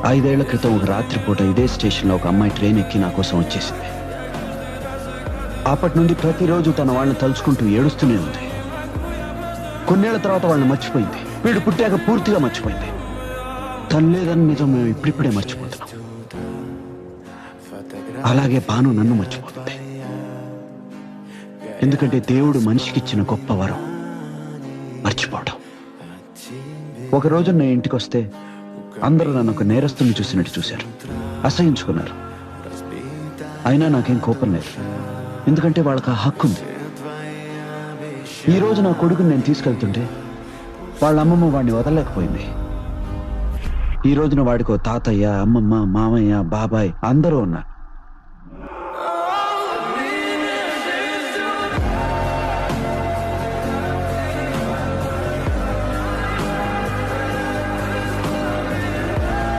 5 ఏళ్ల క్రితం ఒక రాత్రిపూట ఇదే స్టేషన్లో ఒక అమ్మాయి ట్రైన్ ఎక్కి నా కోసం వచ్చేసింది. అప్పటి నుండి ప్రతిరోజు తన వాళ్ళని తలుచుకుంటూ ఏడుస్తూనే ఉంది. కొన్నేళ్ల తర్వాత వాళ్ళని మర్చిపోయింది. వీడు పుట్టాక పూర్తిగా మర్చిపోయింది. తను లేదని నిజం మేము ఇప్పుడిప్పుడే మర్చిపోతున్నాం. అలాగే భాను నన్ను మర్చిపోతుంది. ఎందుకంటే దేవుడు మనిషికిచ్చిన గొప్ప వరం మర్చిపోవడం. ఒకరోజు నేను ఇంటికి వస్తే అందరూ నన్ను ఒక నేరస్తుని చూసినట్టు చూశారు, అసహించుకున్నారు. అయినా నాకేం కోపం లేదు, ఎందుకంటే వాళ్ళకి ఆ హక్కు ఉంది. ఈరోజు నా కొడుకుని నేను తీసుకెళ్తుంటే వాళ్ళ అమ్మమ్మ వాడిని వదలలేకపోయింది. ఈ రోజున వాడికో తాతయ్య, అమ్మమ్మ, మామయ్య, బాబాయ్ అందరూ ఉన్నారు.